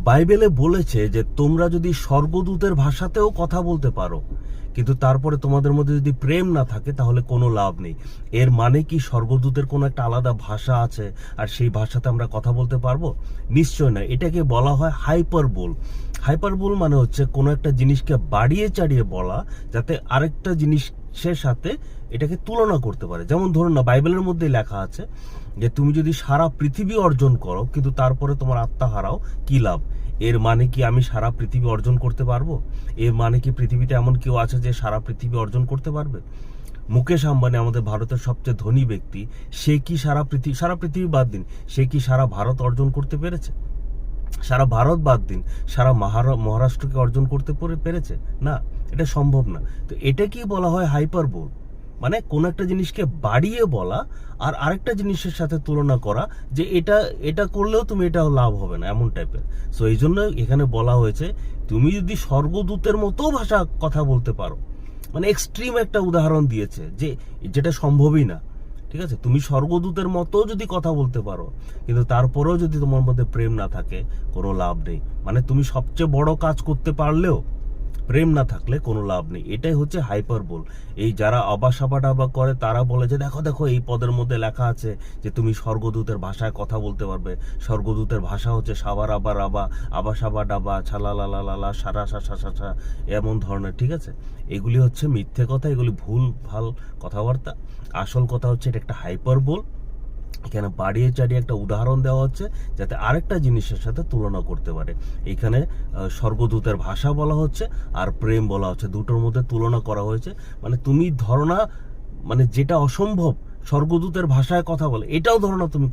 বাইবেলে বলেছে যে তোমরা যদি স্বর্গদূতের ভাষাতেও কথা বলতে পারো, কিন্তু তারপরে তোমাদের মধ্যে যদি প্রেম না থাকে তাহলে কোনো লাভ নেই। এর মানে কি স্বর্গদূতের কোনো একটা আলাদা ভাষা আছে আর সেই ভাষাতে আমরা কথা বলতে পারবো? নিশ্চয় না। এটাকে বলা হয় হাইপারবোল। হাইপারবোল মানে হচ্ছে কোনো একটা জিনিসকে বাড়িয়ে চাড়িয়ে বলা, যাতে আরেকটা জিনিসের সাথে এটাকে তুলনা করতে পারে। যেমন ধরুন না, বাইবেলের মধ্যে লেখা আছে যে তুমি যদি সারা পৃথিবী অর্জন করো কিন্তু তারপরে তোমার আত্মা হারাও, কি লাভ? এর মানে কি আমি সারা পৃথিবী অর্জন করতে পারবো? এর মানে কি পৃথিবীতে এমন কেউ আছে যে সারা পৃথিবী অর্জন করতে পারবে? মুকেশ আম্বানি আমাদের ভারতের সবচেয়ে ধনী ব্যক্তি, সে কি সারা পৃথিবী বাদ দিন, সে কি সারা ভারত অর্জন করতে পেরেছে? সারা ভারত বাদ দিন, সারা মহারাষ্ট্রকে অর্জন করতে পেরেছে? না, এটা সম্ভব না। তো এটা কি বলা হয় হাইপারবোল? মানে কোন একটা জিনিসকে বাড়িয়ে বলা আর আরেকটা জিনিসের সাথে তুলনা করা, যে এটা করলেও তুমি এটা লাভ হবে না, এমন টাইপের। সো এই জন্য এখানে বলা হয়েছে তুমি যদি স্বর্গদূতের মতো ভাষা কথা বলতে পারো, মানে এক্সট্রিম একটা উদাহরণ দিয়েছে যে যেটা সম্ভবই না। ঠিক আছে, তুমি স্বর্গদূতের মতো যদি কথা বলতে পারো কিন্তু তারপরেও যদি তোমার মধ্যে প্রেম না থাকে, কোনো লাভ নেই। মানে তুমি সবচেয়ে বড় কাজ করতে পারলেও প্রেম না থাকলে কোনো লাভ নেই। এটাই হচ্ছে হাইপারবোল। এই যারা আবাসাবাডাবা করে তারা বলে যে দেখো দেখো এই পদের মধ্যে লেখা আছে যে তুমি স্বর্গদূতের ভাষায় কথা বলতে পারবে। স্বর্গদূতের ভাষা হচ্ছে সাবার আবার আবা, আবাসাবাডাবা, ছালালালালা, সারা সা, এমন ধরনের। ঠিক আছে, এগুলি হচ্ছে মিথ্যে কথা, এগুলি ভুল ভাল কথাবার্তা। আসল কথা হচ্ছে এটা একটা হাইপারবোল। এখানে বাড়িয়ে চাড়িয়ে একটা উদাহরণ দেওয়া হচ্ছে যাতে আরেকটা জিনিসের সাথে তুলনা করতে পারে। এখানে স্বর্গদূতের ভাষা বলা হচ্ছে আর প্রেম বলা হচ্ছে, দুটোর মধ্যে তুলনা করা হয়েছে। মানে তুমি ধরো না, মানে যেটা অসম্ভব স্বর্গদূতের ভাষায় কথা বলে, এটাও ধরো না তুমি